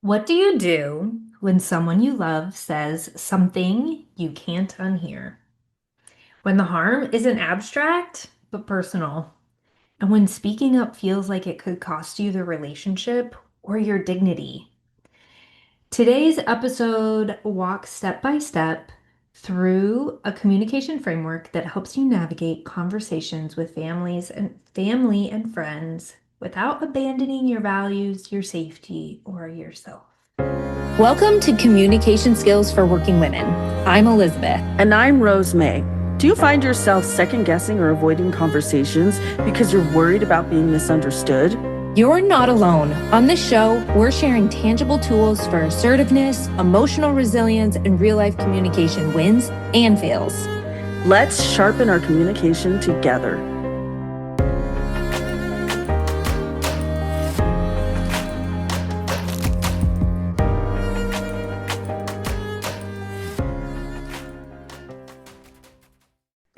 What do you do when someone you love says something you can't unhear? When the harm isn't abstract, but personal, and when speaking up feels like it could cost you the relationship or your dignity. Today's episode walks step by step through a communication framework that helps you navigate conversations with family and friends without abandoning your values, your safety, or yourself. Welcome to Communication Skills for Working Women. I'm Elizabeth. And I'm Rose May. Do you find yourself second guessing or avoiding conversations because you're worried about being misunderstood? You're not alone. On this show, we're sharing tangible tools for assertiveness, emotional resilience, and real life communication wins and fails. Let's sharpen our communication together.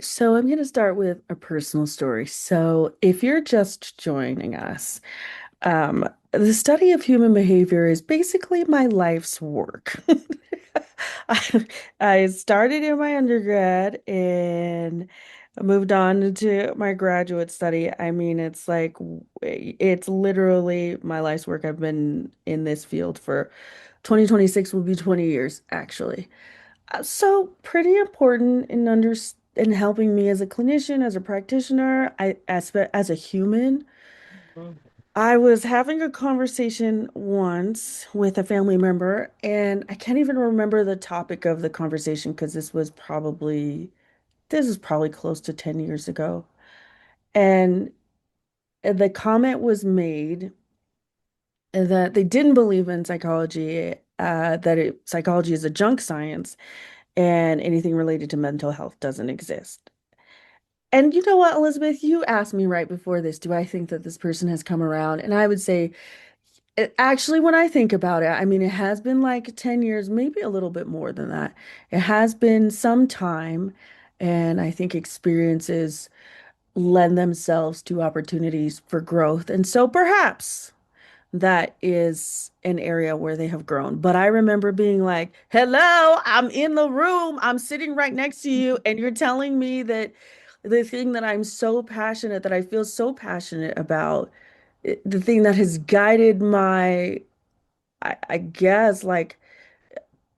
So I'm going to start with a personal story. So if you're just joining us, the study of human behavior is basically my life's work. I, I started in my undergrad and moved on to my graduate study. I mean, it's literally my life's work. I've been in this field for 2026 will be 20 years, actually. So pretty important in helping me as a clinician, as a practitioner, as a human. I was having a conversation once with a family member, and I can't even remember the topic of the conversation because this is probably close to 10 years ago. And the comment was made that they didn't believe in psychology, psychology is a junk science, and anything related to mental health doesn't exist. And you know what, Elizabeth, you asked me right before this, do I think that this person has come around? And I would say, actually, when I think about it, I mean, it has been like 10 years, maybe a little bit more than that. It has been some time, and I think experiences lend themselves to opportunities for growth. And so perhaps that is an area where they have grown. But I remember being like, hello, I'm in the room, I'm sitting right next to you, and you're telling me that the thing that that I feel so passionate about, the thing that has guided I guess, like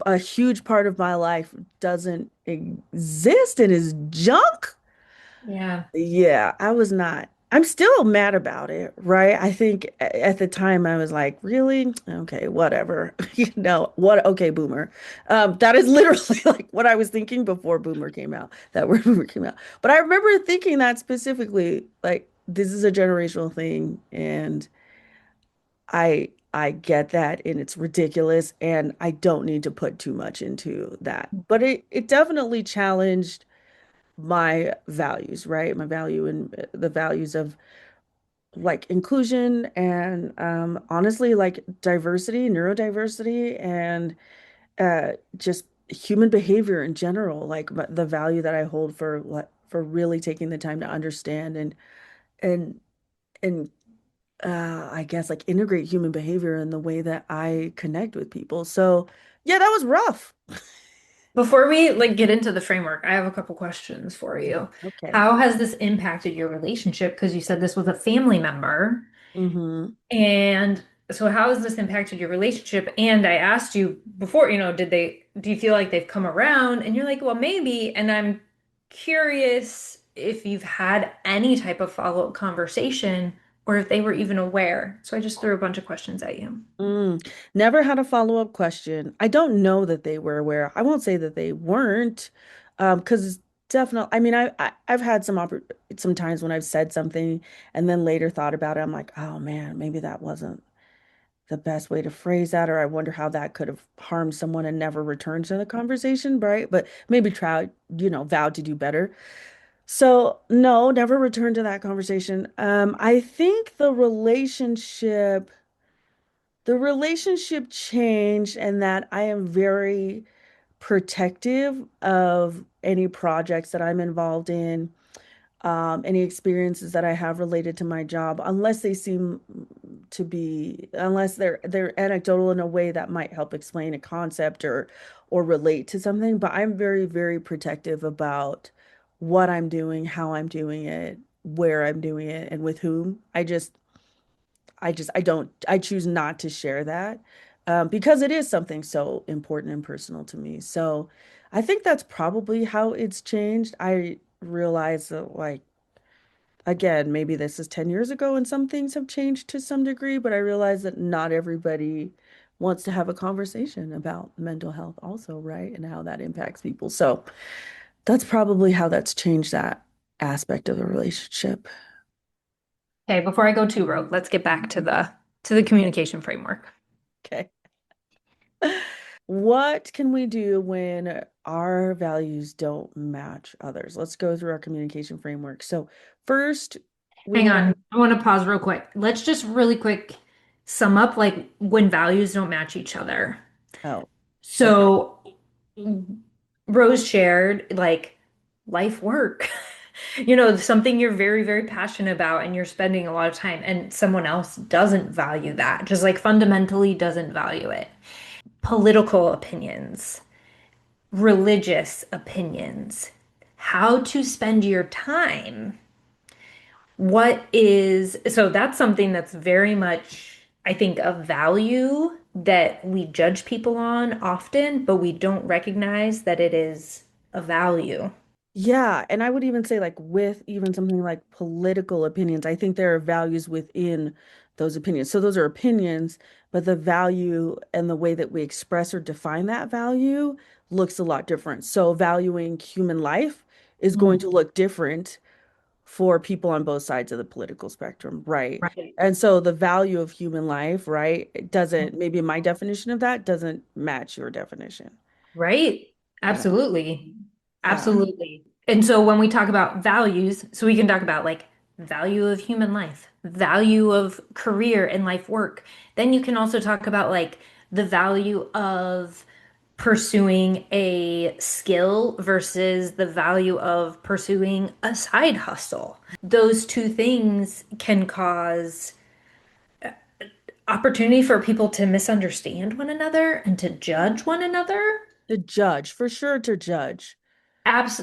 a huge part of my life doesn't exist and is junk. Yeah. Yeah, I was not. I'm still mad about it, right? I think at the time I was like, really? Okay, whatever. You know, what? Okay, boomer. That is literally like what I was thinking before boomer came out, that word boomer came out. But I remember thinking that specifically, like, this is a generational thing, and I get that, and it's ridiculous, and I don't need to put too much into that. But it definitely challenged my values, right? My value and the values of like inclusion and honestly like diversity, neurodiversity, and just human behavior in general, like the value that I hold for really taking the time to understand and and I guess like integrate human behavior in the way that I connect with people. So yeah, that was rough. Before we get into the framework, I have a couple questions for you. Okay. How has this impacted your relationship? Because you said this was a family member. Mm-hmm. And so how has this impacted your relationship? And I asked you before, do you feel like they've come around? And you're like, well, maybe. And I'm curious if you've had any type of follow-up conversation or if they were even aware. So I just threw a bunch of questions at you. Never had a follow-up question. I don't know that they were aware. I won't say that they weren't, because definitely, I mean, I've had some times when I've said something and then later thought about it. I'm like, oh man, maybe that wasn't the best way to phrase that, or I wonder how that could have harmed someone and never returned to the conversation, right? But maybe vowed to do better. So no, never returned to that conversation. I think the relationship changed and that I am very protective of any projects that I'm involved in, any experiences that I have related to my job, unless they seem to be, unless they're anecdotal in a way that might help explain a concept or relate to something. But I'm very, very protective about what I'm doing, how I'm doing it, where I'm doing it, and with whom. I don't, I choose not to share that because it is something so important and personal to me. So I think that's probably how it's changed. I realize that, like, again, maybe this is 10 years ago and some things have changed to some degree, but I realize that not everybody wants to have a conversation about mental health also, right? And how that impacts people. So that's probably how that's changed that aspect of the relationship. Okay, before I go too rogue, let's get back to the communication framework. Okay. What can we do when our values don't match others? Let's go through our communication framework. So, first, we Hang want on. I want to pause real quick. Let's just really quick sum up like when values don't match each other. oh, okay. So Rose shared like life work. Something you're very, very passionate about and you're spending a lot of time, and someone else doesn't value that, just like fundamentally doesn't value it. Political opinions, religious opinions, how to spend your time. So that's something that's very much, I think, of value that we judge people on often, but we don't recognize that it is a value. Yeah, and I would even say, like, with even something like political opinions, I think there are values within those opinions. So those are opinions, but the value and the way that we express or define that value looks a lot different. So valuing human life is going Mm. to look different for people on both sides of the political spectrum, right? Right. And so the value of human life, right, it doesn't, maybe my definition of that doesn't match your definition. Right. And Absolutely. yeah, Absolutely. And so when we talk about values, so we can talk about like value of human life, value of career and life work. Then you can also talk about like the value of pursuing a skill versus the value of pursuing a side hustle. Those two things can cause opportunity for people to misunderstand one another and to judge one another. to judge, for sure to judge.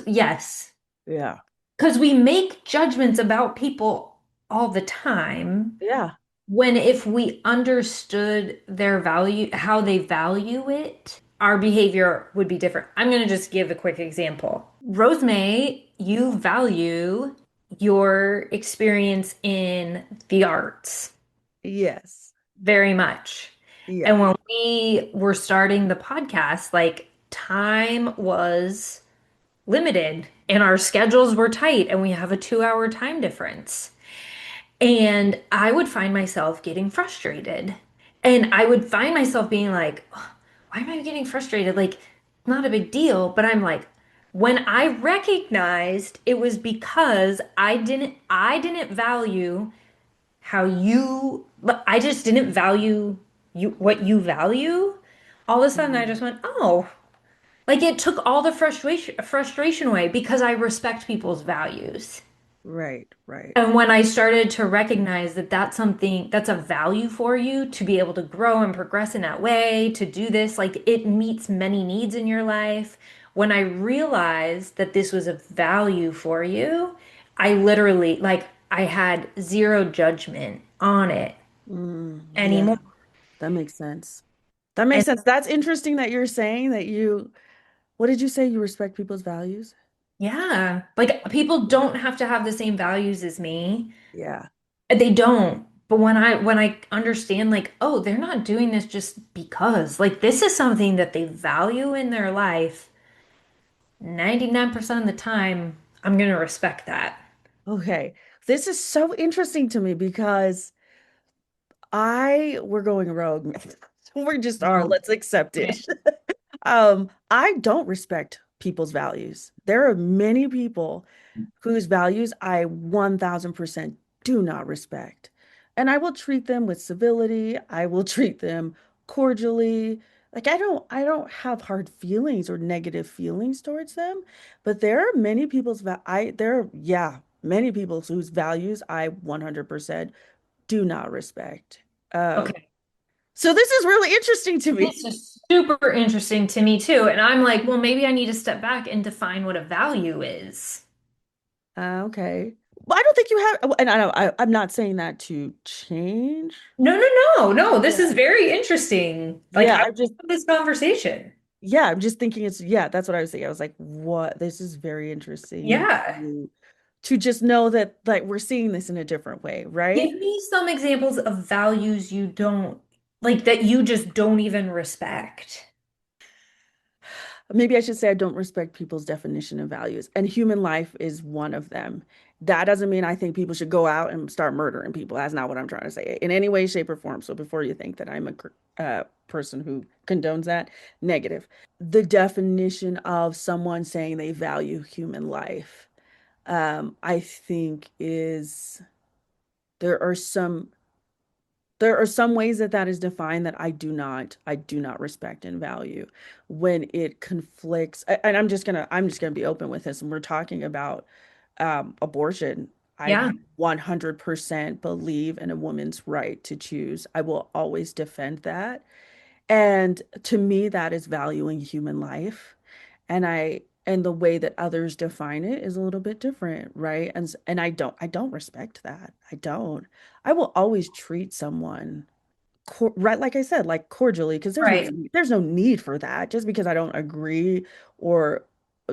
Yes. Yeah. Because we make judgments about people all the time. Yeah. When if we understood their value, how they value it, our behavior would be different. I'm going to just give a quick example. Rosemary, you value your experience in the arts Yes. very much. And Yeah. when we were starting the podcast, like time was limited and our schedules were tight and we have a 2 hour time difference. And I would find myself getting frustrated. And I would find myself being like, why am I getting frustrated? Like, not a big deal. But I'm like, when I recognized it was because I didn't value how you, I just didn't value what you value. All of a sudden I Mhm. just went, oh, like it took all the frustration away because I respect people's values. Right, right. And when I started to recognize that that's something that's a value for you to be able to grow and progress in that way, to do this, like it meets many needs in your life. When I realized that this was a value for you, I literally, like, I had zero judgment on it Yeah, anymore. that makes sense. That makes And sense. That's interesting that you're saying that you, what did you say? You respect people's values? yeah, like people don't have to have the same values as me. Yeah. They don't. But when I understand like, oh, they're not doing this just because. Like this is something that they value in their life, 99% of the time, I'm gonna respect that. Okay. This is so interesting to me because we're going rogue. We just are. No. Let's accept it. I don't respect people's values. There are many people whose values I 1000% do not respect. And I will treat them with civility. I will treat them cordially. Like I don't have hard feelings or negative feelings towards them, but there are many people's va I there are yeah, many people whose values I 100% do not respect. Um, Okay. so this is really interesting to me. This is super interesting to me too. And I'm like, well, maybe I need to step back and define what a value is. Okay. Well, I don't think you have, and I know I'm not saying that to change. No, no, no, no. This Yeah. is very interesting. Like, Yeah, how I'm just, this conversation? yeah, I'm just thinking yeah, that's what I was thinking. I was like, what? This is very interesting Yeah. to just know that like we're seeing this in a different way, Give right? me some examples of values you don't like that you just don't even respect. Maybe I should say I don't respect people's definition of values, and human life is one of them. That doesn't mean I think people should go out and start murdering people. That's not what I'm trying to say in any way, shape, or form. So before you think that I'm a person who condones that, negative. The definition of someone saying they value human life, I think is there are some there are some ways that that is defined that I do not respect and value when it conflicts. And I'm just gonna be open with this. And we're talking about abortion. I Yeah. 100% believe in a woman's right to choose. I will always defend that. And to me, that is valuing human life. And the way that others define it is a little bit different, right? And I don't respect that. I don't. I will always treat someone right, like I said, like cordially, because Right. there's no need for that. Just because I don't agree or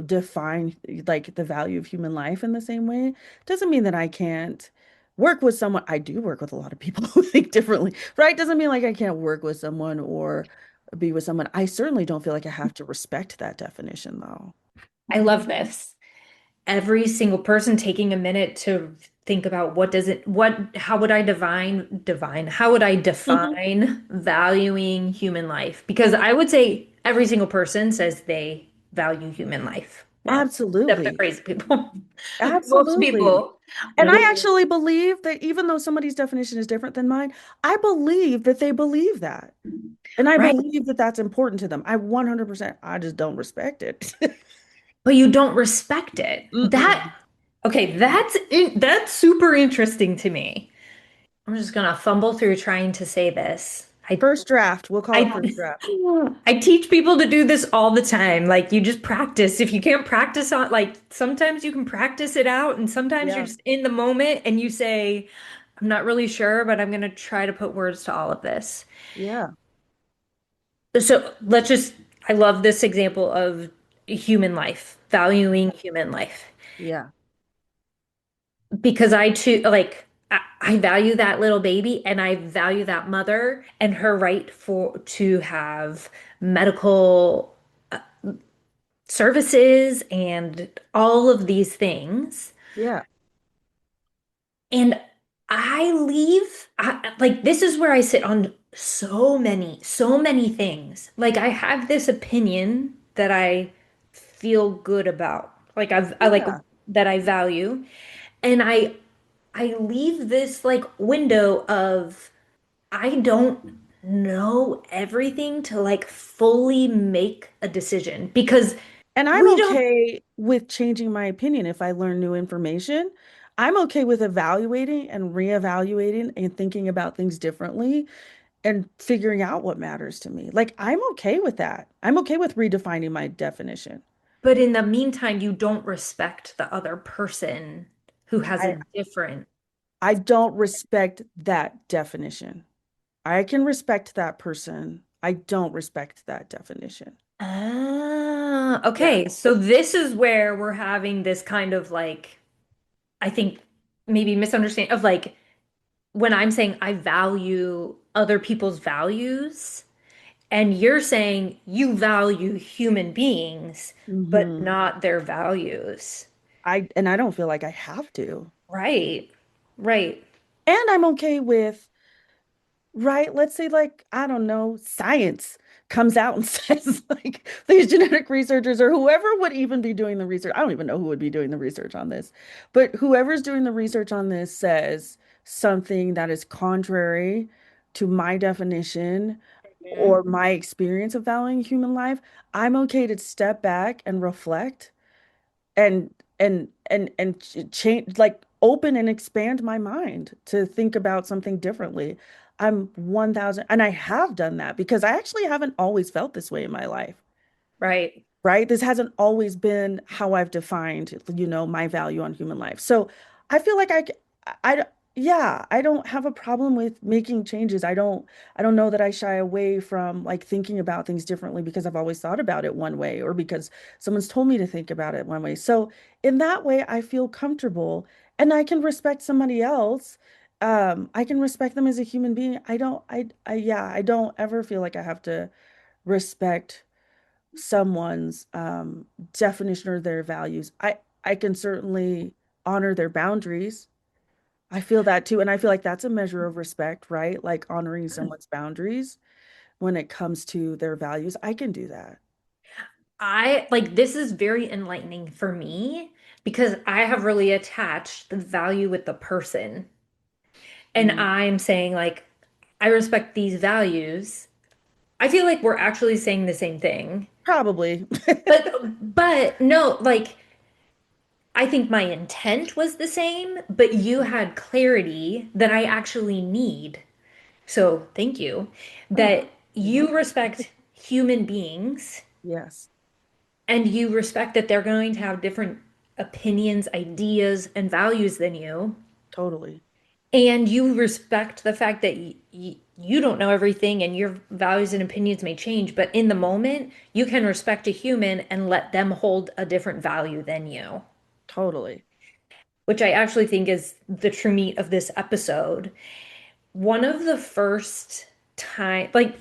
define like the value of human life in the same way doesn't mean that I can't work with someone. I do work with a lot of people who think differently, right? Doesn't mean like I can't work with someone or be with someone. I certainly don't feel like I have to respect that definition though. I love this. Every single person taking a minute to think about how would I how would I Mhm. define valuing human life? Because I would say every single person says they value human life. Well, except the Absolutely. crazy people. Most Absolutely. people, And I most, actually believe that even though somebody's definition is different than mine, I believe that they believe that. And I right? believe that that's important to them. I 100%, I just don't respect it. But you don't respect it. Mm-mm. Okay, that's super interesting to me. I'm just gonna fumble through trying to say this. First draft, we'll call it I first draft. I teach people to do this all the time. Like you just practice. If you can't practice on like sometimes you can practice it out and sometimes you're Yeah. just in the moment and you say, I'm not really sure, but I'm gonna try to put words to all of this. Yeah. So I love this example of human life, valuing human life. Yeah. Because I too I value that little baby and I value that mother and her right for to have medical services and all of these things. Yeah. And like this is where I sit on so many things. Like I have this opinion that I feel good about. I like Yeah. that I value. And I leave this like window of I don't know everything to like fully make a decision because And I'm we don't. okay with changing my opinion if I learn new information. I'm okay with evaluating and reevaluating and thinking about things differently and figuring out what matters to me. Like, I'm okay with that. I'm okay with redefining my definition. But in the meantime, you don't respect the other person who has I a different. I don't respect that definition. I can respect that person. I don't respect that definition. Ah, Yeah. okay. So this is where we're having this kind of like, I think maybe misunderstanding of like when I'm saying I value other people's values, and you're saying you value human beings, but hmm not their values. I don't feel like I have to. Right. Right. And I'm okay with, right? Let's say like, I don't know, science comes out and says like these genetic researchers or whoever would even be doing the research. I don't even know who would be doing the research on this. But whoever's doing the research on this says something that is contrary to my definition or Mhm. my experience of valuing human life. I'm okay to step back and reflect and change, like open and expand my mind to think about something differently. I'm 1000, and I have done that because I actually haven't always felt this way in my life. Right. Right? This hasn't always been how I've defined, my value on human life. So I feel like yeah, I don't have a problem with making changes. I don't know that I shy away from like thinking about things differently because I've always thought about it one way or because someone's told me to think about it one way. So in that way, I feel comfortable and I can respect somebody else. I can respect them as a human being. Yeah, I don't ever feel like I have to respect someone's definition or their values. I can certainly honor their boundaries. I feel that too, and I feel like that's a measure of respect, right? Like honoring someone's boundaries when it comes to their values. I can do that. I like this is very enlightening for me because I have really attached the value with the person. And Mm, I'm saying, like, I respect these values. I feel like we're actually saying the same thing. probably. But no, like, I think my intent was the same, but you had clarity that I actually need. So thank you. Oh, That you respect human beings yes, and you respect that they're going to have different opinions, ideas, and values than you. totally. And you respect the fact that you don't know everything and your values and opinions may change, but in the moment, you can respect a human and let them hold a different value than you, Totally. which I actually think is the true meat of this episode. One of the first time, like,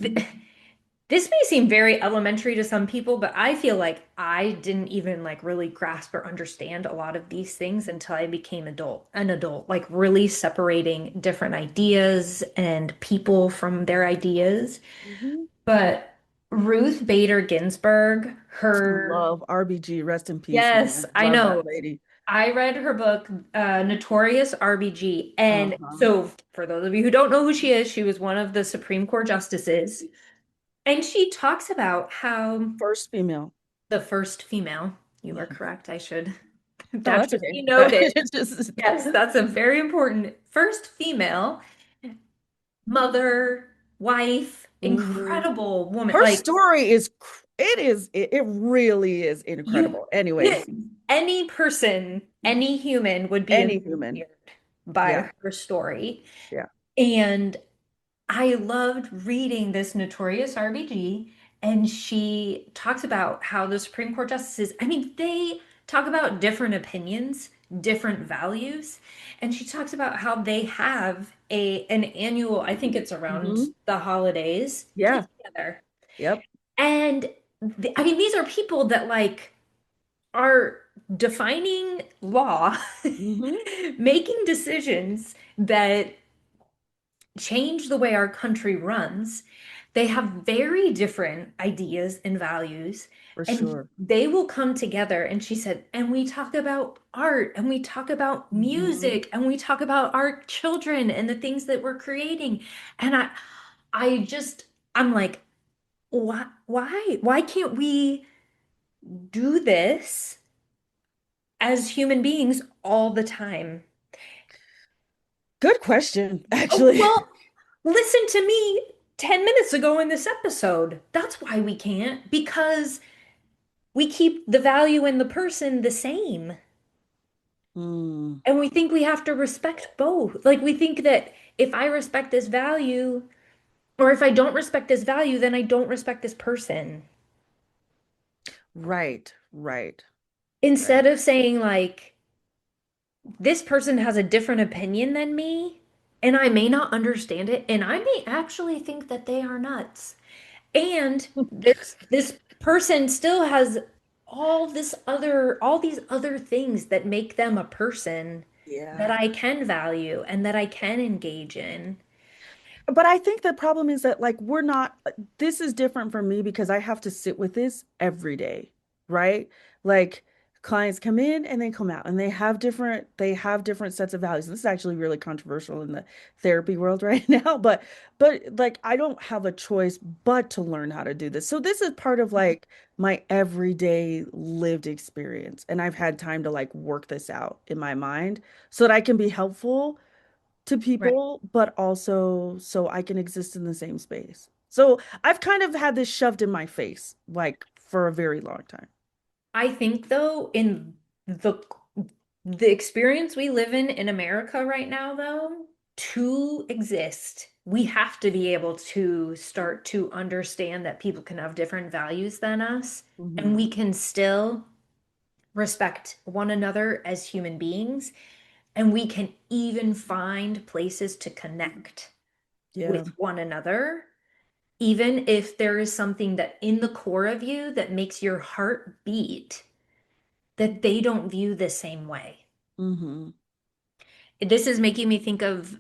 this may seem very elementary to some people, but I feel like I didn't even like really grasp or understand a lot of these things until I became an adult, like really separating different ideas and people from their ideas. Mhm. But Ruth Bader Ginsburg, her, Love RBG, rest in peace, yes, man. I Love that know. lady. I read her book, Notorious RBG. And Uh-huh. so, for those of you who don't know who she is, she was one of the Supreme Court justices. And she talks about how First female. the first female, you are Mhm. correct. I should, Oh, that that's should okay. be noted. It's just Yes, that's a very important first female mother, wife, Mhm. incredible woman. Her Like story is it really is you, incredible. Anyways, any person, any human would be any human. inspired by Yeah. her story. Yeah. And I loved reading this Notorious RBG, and she talks about how the Supreme Court justices, I mean, they talk about different opinions, different values, and she talks about how they have an annual, I think it's around Hmm. the holidays, get Yeah. together. Yep. And I mean, these are people that like are defining law, Hmm. making decisions that change the way our country runs. They have very different ideas and values, For and sure. they will come together. And she said, and we talk about art, and we talk about Hmm. music, and we talk about our children and the things that we're creating. And I just, I'm like, why can't we do this as human beings all the time? Good question, Oh, actually. well, listen to me 10 minutes ago in this episode. That's why we can't, because we keep the value in the person the same. Mm, And we think we have to respect both. Like, we think that if I respect this value, or if I don't respect this value, then I don't respect this person. right. Right. Right. Instead of saying, like, this person has a different opinion than me, and I may not understand it, and I may actually think that they are nuts. And this person still has all these other things that make them a person that Yeah. I can value and that I can engage in. But I think the problem is that like we're not this is different for me because I have to sit with this every day, right? Like clients come in and they come out and they have different sets of values. This is actually really controversial in the therapy world right now, but like I don't have a choice but to learn how to do this. So this is part of like my everyday lived experience and I've had time to like work this out in my mind so that I can be helpful to Right. people, but also so I can exist in the same space. So I've kind of had this shoved in my face like for a very long time. I think though, in the the experience we live in America right now, though, to exist, we have to be able to start to understand that people can have different values than us, and Hmm. we can still respect one another as human beings, and we can even find places to connect Yeah. with one another, even if there is something that in the core of you that makes your heart beat that they don't view the same way. Hmm. This is making me think of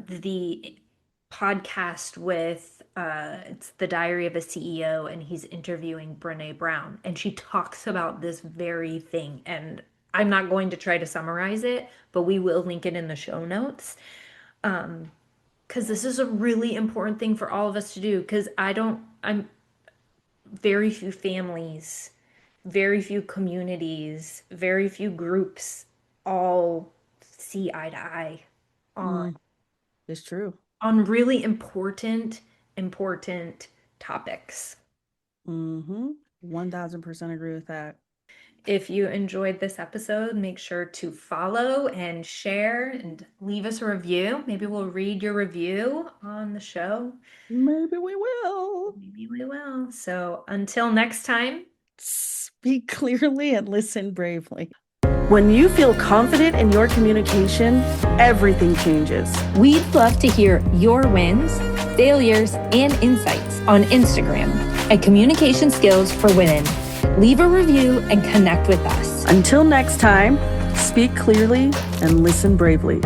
the podcast with it's the Diary of a CEO, and he's interviewing Brene Brown, and she talks about this very thing. And I'm not going to try to summarize it, but we will link it in the show notes. Because this is a really important thing for all of us to do. Because I'm very few families, very few communities, very few groups all see eye to eye on Mm, it's true. really important topics. Hmm. 1000% agree with that. If you enjoyed this episode, make sure to follow and share and leave us a review. Maybe we'll read your review on the show. Maybe we will. Maybe we will. So until next time, Speak clearly and listen bravely. When you feel confident in your communication, everything changes. we'd love to hear your wins, failures, and insights on Instagram at Communication Skills for Women. Leave a review and connect with us. Until next time, speak clearly and listen bravely.